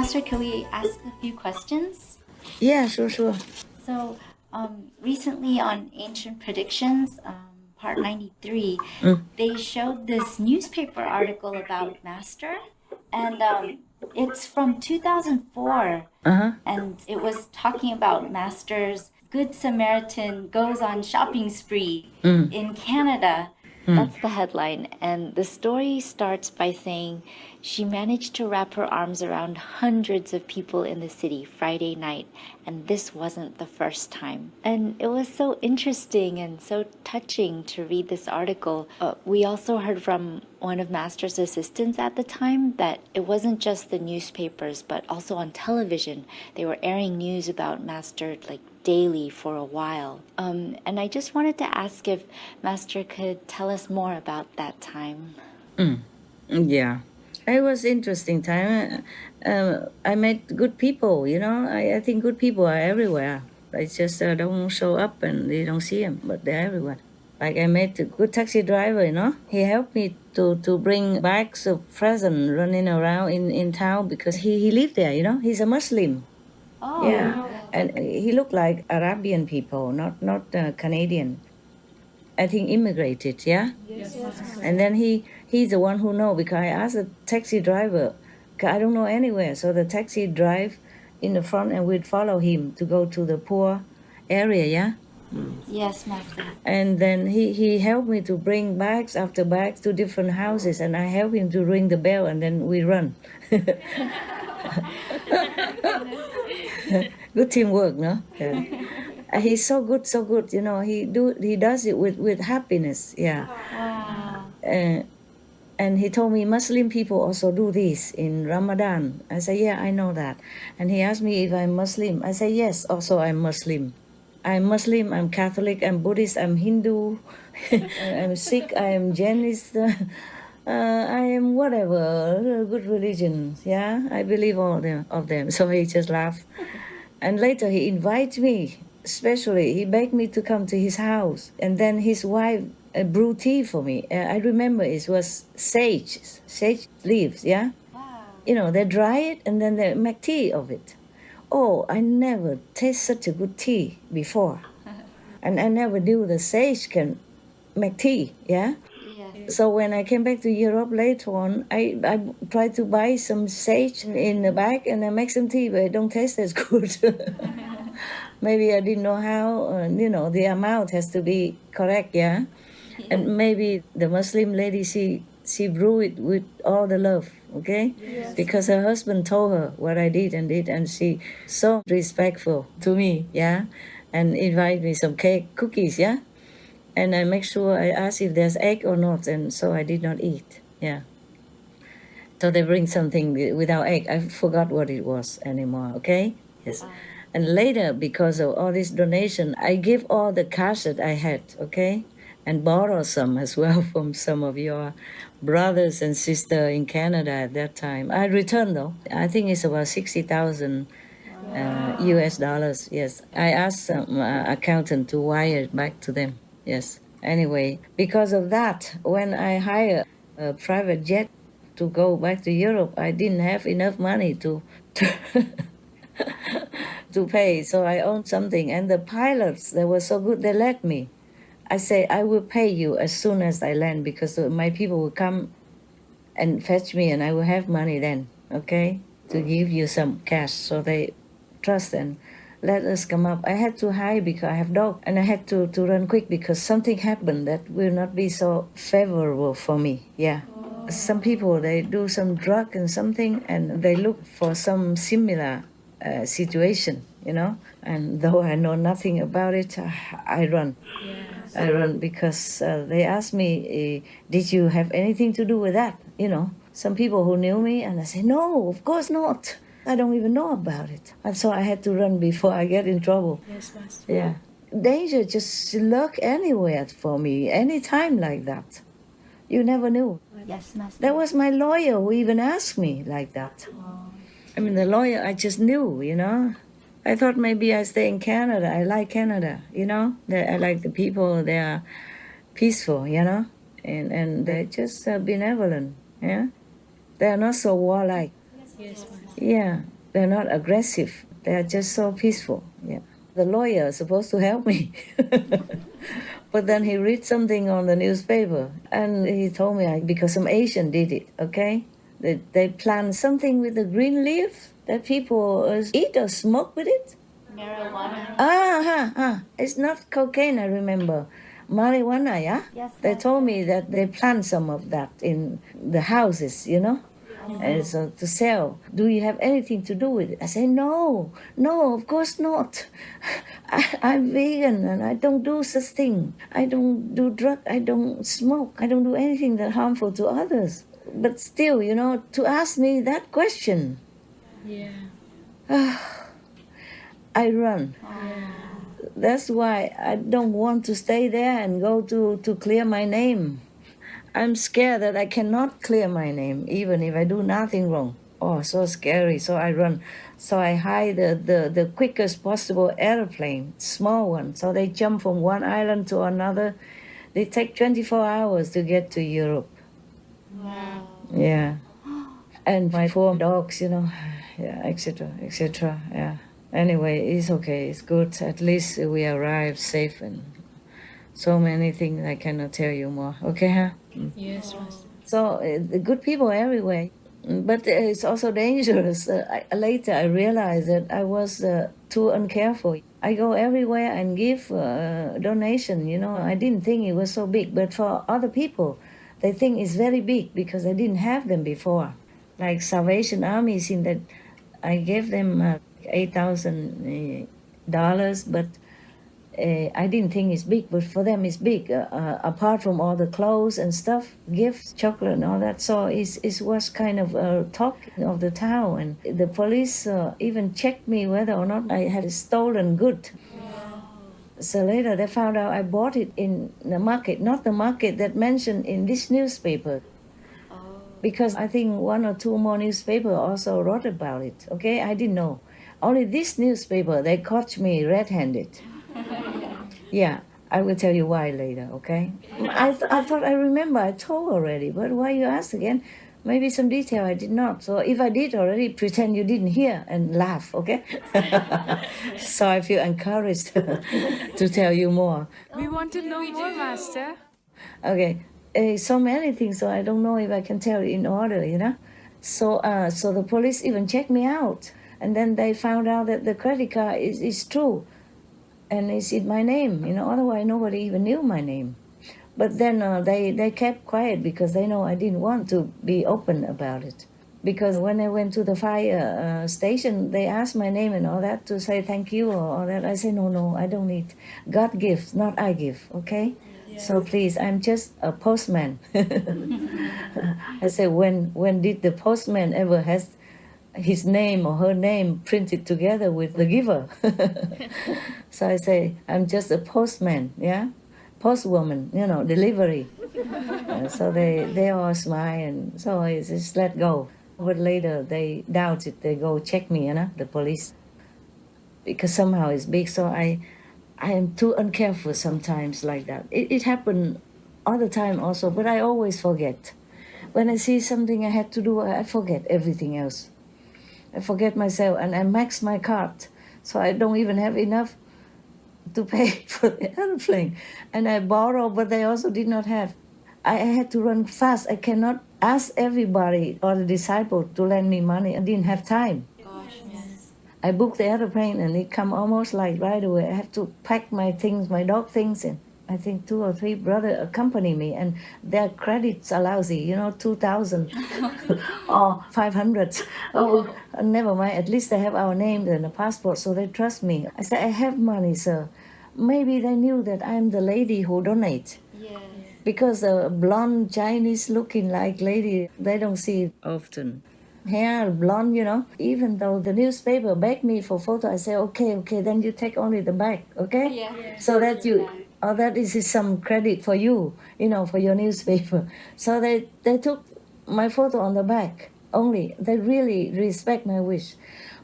Master, can we ask a few questions? Yeah, sure. So, recently on Ancient Predictions, part 93, they showed this newspaper article about Master, and it's from 2004, and it was talking about Master's Good Samaritan goes on shopping spree in Canada. That's the headline. And the story starts by saying she managed to wrap her arms around hundreds of people in the city Friday night, and this wasn't the first time. And it was so interesting and so touching to read this article. We also heard from one of Master's assistants at the time that it wasn't just the newspapers, but also on television. They were airing news about Master like daily for a while. And I just wanted to ask if Master could tell us more about that time. Yeah. It was interesting time. I met good people, I think good people are everywhere. They just don't show up and they don't see them, but they're everywhere. Like I met a good taxi driver, He helped me to bring bags of presents running around in town because he lived there, He's a Muslim. Oh, Yeah. And he looked like Arabian people, not Canadian. I think immigrated, yeah? Yes. And then he's the one who know because I asked the taxi driver, 'cause I don't know anywhere. So the taxi drive in the front and we'd follow him to go to the poor area, yeah? Yes, Master. And then he helped me to bring bags after bags to different houses and I helped him to ring the bell and then we run. Good teamwork, no? Yeah. He's so good, he does it with happiness, yeah. Wow. And he told me Muslim people also do this in Ramadan. I said, yeah, I know that. And he asked me if I'm Muslim. I said, yes, also I'm Muslim. I'm Muslim, I'm Catholic, I'm Buddhist, I'm Hindu, I'm Sikh, I am Jainist, I am whatever, good religions, yeah? I believe all of them. So he just laughed. And later he invited me, especially, he begged me to come to his house. And then his wife brewed tea for me. I remember it was sage leaves, yeah? Wow. They dry it and then they make tea of it. Oh, I never taste such a good tea before. And I never knew the sage can make tea, yeah? Yes. So when I came back to Europe later on, I tried to buy some sage in the bag and I make some tea, but it don't taste as good. Maybe I didn't know how, the amount has to be correct, yeah? And maybe the Muslim lady, she brew it with all the love, okay? Yes. Because her husband told her what I did, and she so respectful to me, yeah? And invite me some cake, cookies, yeah? And I make sure I ask if there's egg or not, and so I did not eat, yeah. So they bring something without egg. I forgot what it was anymore, okay? Yes. And later, because of all this donation, I give all the cash that I had, okay? And borrow some as well from some of your brothers and sisters in Canada at that time. I returned though. I think it's about 60,000 US dollars, yes. I asked some accountant to wire it back to them, yes. Anyway, because of that, when I hired a private jet to go back to Europe, I didn't have enough money to to pay, so I owned something. And the pilots, they were so good, they let me. I say, I will pay you as soon as I land because my people will come and fetch me and I will have money then, okay, to give you some cash. So they trust and let us come up. I had to hide because I have dog and I had to run quick because something happened that will not be so favorable for me, yeah. Some people, they do some drug and something and they look for some similar situation, and though I know nothing about it, I run. Yes. I run because they asked me, did you have anything to do with that? Some people who knew me, and I say, no, of course not. I don't even know about it. And so I had to run before I get in trouble. Yes, Master. Yeah. Danger just lurk anywhere for me, any time like that. You never knew. Yes, Master. That was my lawyer who even asked me like that. I mean, the lawyer, I just knew, I thought maybe I stay in Canada. I like Canada, I like the people. They are peaceful, and they're just benevolent, yeah. They are not so warlike. Yes, Master. Yeah. They're not aggressive. They are just so peaceful. Yeah. The lawyer is supposed to help me. But then he read something on the newspaper and he told me because some Asian did it, okay? They plant something with the green leaf that people eat or smoke with it. Marijuana. It's not cocaine, I remember. Marijuana, yeah? Yes. They told me that they plant some of that in the houses, and so to sell. Do you have anything to do with it? I say, no, of course not. I'm vegan and I don't do such thing. I don't do drug, I don't smoke, I don't do anything that harmful to others. But still, to ask me that question, I run. That's why I don't want to stay there and go to clear my name. I'm scared that I cannot clear my name, even if I do nothing wrong. Oh, so scary. So I run. So I hire the quickest possible airplane, small one. So they jump from one island to another. They take 24 hours to get to Europe. Wow. Yeah. And my 4 dogs, yeah, etc., etc. Yeah. Anyway, it's okay. It's good. At least we arrived safe and so many things I cannot tell you more. Okay, huh? Yes, Master. So the good people everywhere, but it's also dangerous. Later I realized that I was too uncareful. I go everywhere and give donation. I didn't think it was so big, but for other people, they think it's very big because I didn't have them before. Like Salvation Army, seen that I gave them $8,000, but I didn't think it's big, but for them it's big. Apart from all the clothes and stuff, gifts, chocolate, and all that. So it was kind of a talk of the town, and the police even checked me whether or not I had stolen good. So later they found out I bought it in the market, not the market that mentioned in this newspaper. Because I think 1 or 2 more newspapers also wrote about it. Okay, I didn't know. Only this newspaper, they caught me red-handed. Yeah, I will tell you why later, okay? I thought I remember, I told already, but why you ask again? Maybe some detail I did not. So if I did already, pretend you didn't hear and laugh, okay? So I feel encouraged to tell you more. We want to know more, Master. Okay, so many things, so I don't know if I can tell in order, So so the police even checked me out. And then they found out that the credit card is true. And it's in my name, otherwise nobody even knew my name. But then they kept quiet because they know I didn't want to be open about it. Because when I went to the fire station, they asked my name and all that to say thank you or all that. I say, no, I don't need. God gives, not I give, okay? Yes. So please, I'm just a postman. I say, when did the postman ever has his name or her name printed together with the giver? So I say, I'm just a postman, yeah? Postwoman, delivery. So they all smile, and so I just let go. But later they doubt it. They go check me, the police. Because somehow it's big, so I am too uncareful sometimes like that. It happened all the time also, but I always forget. When I see something I had to do, I forget everything else. I forget myself, and I max my card, so I don't even have enough to pay for the airplane. And I borrow, but they also did not have. I had to run fast. I cannot ask everybody or the disciple to lend me money. I didn't have time. Gosh, yes. I booked the airplane and it come almost like right away. I have to pack my things, my dog things in. I think 2 or 3 brothers accompany me, and their credits are lousy, 2,000 or 500. Oh, never mind. At least they have our name and a passport, so they trust me. I said, I have money, sir. Maybe they knew that I'm the lady who donates. Yes. Because a blonde Chinese looking like lady, they don't see it often. Hair, blonde, Even though the newspaper begged me for photo, I say, okay, then you take only the back, okay? Yeah. So that that is some credit for you, for your newspaper. So they took my photo on the back only. They really respect my wish.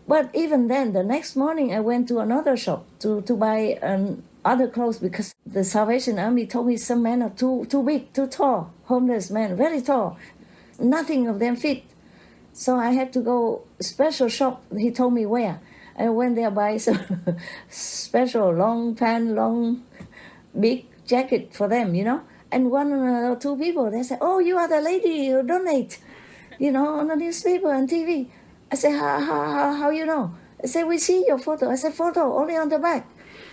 But even then, the next morning I went to another shop to buy other clothes because the Salvation Army told me some men are too big, too tall, homeless men, very tall. Nothing of them fit. So I had to go special shop. He told me where. I went there, buy some special long pant, long big jacket for them, And one or two people, they said, "Oh, you are the lady who donate, on the newspaper and TV." I said, how you know? I said, "We see your photo." I said, "Photo only on the back."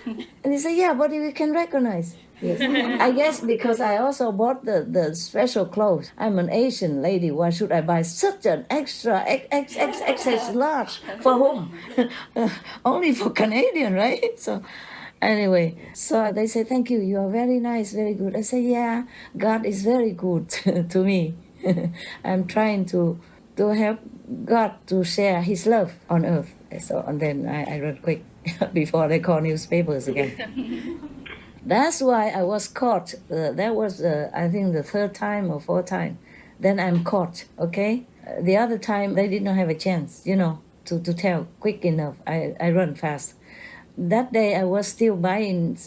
And he said, "Yeah, but we can recognize." Yes. I guess because I also bought the special clothes. I'm an Asian lady. Why should I buy such an extra XXXXX large? For whom? Only for Canadian, right? So anyway, so they say, "Thank you. You are very nice, very good." I say, "Yeah, God is very good to me. I'm trying to help God to share His love on earth." So and then I run quick before they call newspapers again. That's why I was caught. That was, I think, the third time or fourth time. Then I'm caught, okay? The other time, they did not have a chance, to tell quick enough. I run fast. That day, I was still buying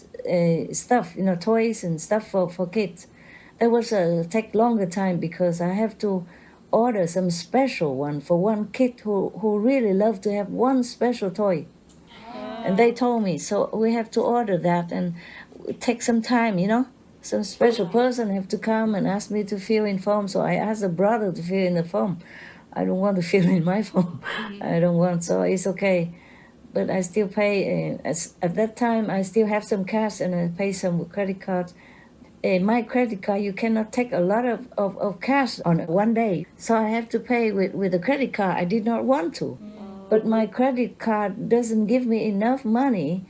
stuff, toys and stuff for kids. That was take longer time because I have to order some special one for one kid who really loved to have one special toy. And they told me, so we have to order that and take some time, Some special person have to come and ask me to fill in form. So I asked a brother to fill in the form. I don't want to fill in my form. I don't want, so it's okay. But I still pay. At that time, I still have some cash and I pay some credit cards. My credit card, you cannot take a lot of cash on one day. So I have to pay with a credit card. I did not want to. But my credit card doesn't give me enough money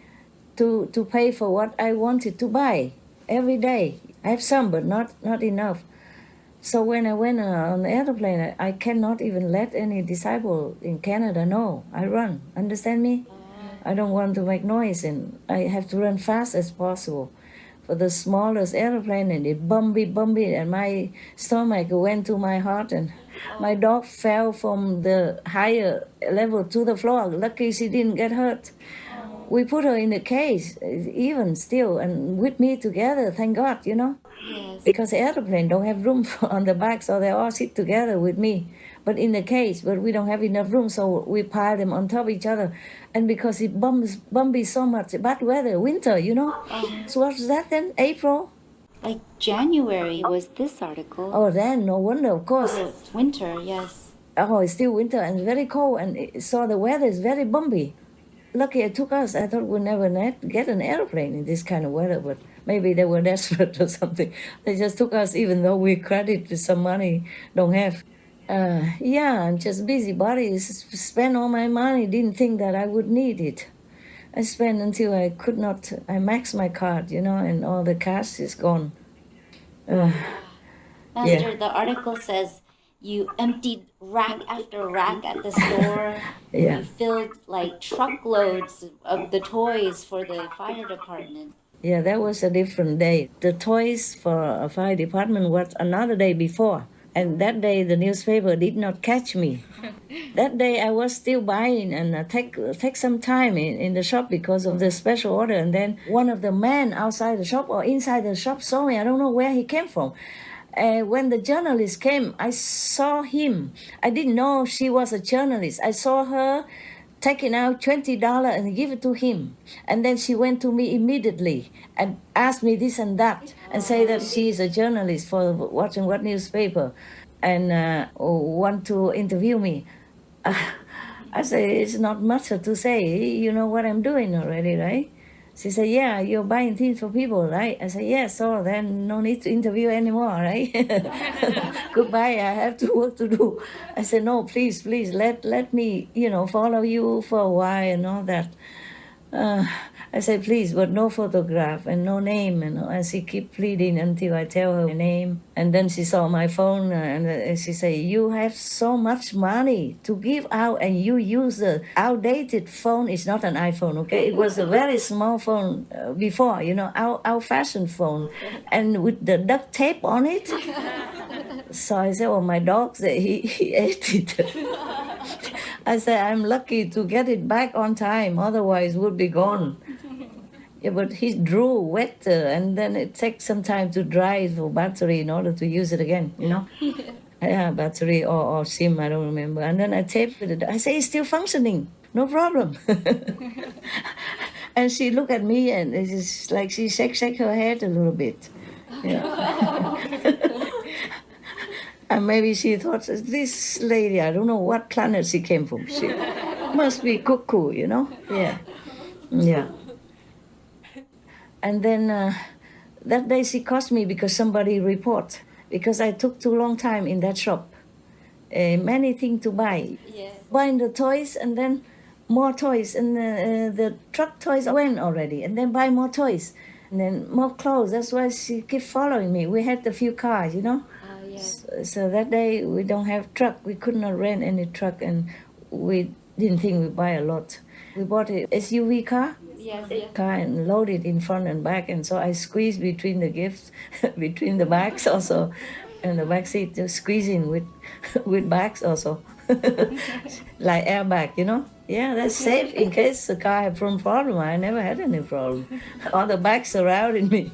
to pay for what I wanted to buy every day. I have some, but not enough. So when I went on the airplane, I cannot even let any disciple in Canada know. I run. Understand me? I don't want to make noise, and I have to run fast as possible. For the smallest airplane, and it bumpy, and my stomach went to my heart, and my dog fell from the higher level to the floor. Lucky she didn't get hurt. We put her in a cage, even still, and with me together, thank God, Yes. Because the airplane don't have room on the back, so they all sit together with me. But in the cage, but we don't have enough room, so we pile them on top of each other. And because it bumpy so much, bad weather, winter, So what's that then? April? Like January was this article. Oh, then no wonder, of course. Oh, it's winter, yes. Oh, it's still winter and very cold, and so the weather is very bumpy. Lucky it took us. I thought we'd never get an airplane in this kind of weather, but maybe they were desperate or something. They just took us, even though we credit with some money don't have. Yeah, I'm just busybody. Spend all my money. Didn't think that I would need it. I spent until I could not. I maxed my card, and all the cash is gone. Master, the article says you emptied rack after rack at the store. Yeah. You filled like truckloads of the toys for the fire department. Yeah, that was a different day. The toys for a fire department was another day before. And that day, the newspaper did not catch me. That day, I was still buying and take some time in the shop because of the special order. And then one of the men outside the shop or inside the shop saw me. I don't know where he came from. When the journalist came, I saw him. I didn't know she was a journalist. I saw her taking out $20 and give it to him. And then she went to me immediately and asked me this and that and say that she is a journalist for watching what newspaper and want to interview me. I say, it's not much to say. You know what I'm doing already, right? She said, yeah, you're buying things for people, right? I said, yes, so then no need to interview anymore, right? Goodbye, I have to work to do. I said, no, please, let me, follow you for a while and all that. I said, please, but no photograph and no name. And she keep pleading until I tell her name. And then she saw my phone and she said, you have so much money to give out and you use the outdated phone. It's not an iPhone, okay? It was a very small phone before, our fashion phone. And with the duct tape on it. So I said, well, my dog said he ate it. I said, I'm lucky to get it back on time, otherwise it would be gone. Yeah, but he drew wet and then it takes some time to dry for battery in order to use it again, yeah, battery or SIM, I don't remember. And then I taped it. I say, it's still functioning, no problem. And she looked at me and it's like she shake her head a little bit. Yeah. And maybe she thought, this lady, I don't know what planet she came from. She must be cuckoo, you know? Yeah. Yeah. And then that day she cost me because somebody report, because I took too long time in that shop. Many things to buy. Yes. Buying the toys and then more toys, and the truck toys went already, and then buy more toys, and then more clothes. That's why she keep following me. We had a few cars, you know. Yes. So that day we don't have truck. We could not rent any truck, and we didn't think we buy a lot. We bought a SUV car. Yes. Car and load it in front and back, and so I squeeze between the gifts, between the bags also, and the back seat just squeeze in with with bags also, like airbag, you know. Yeah, that's safe in case the car had some problem. I never had any problem. All the bags surrounding me.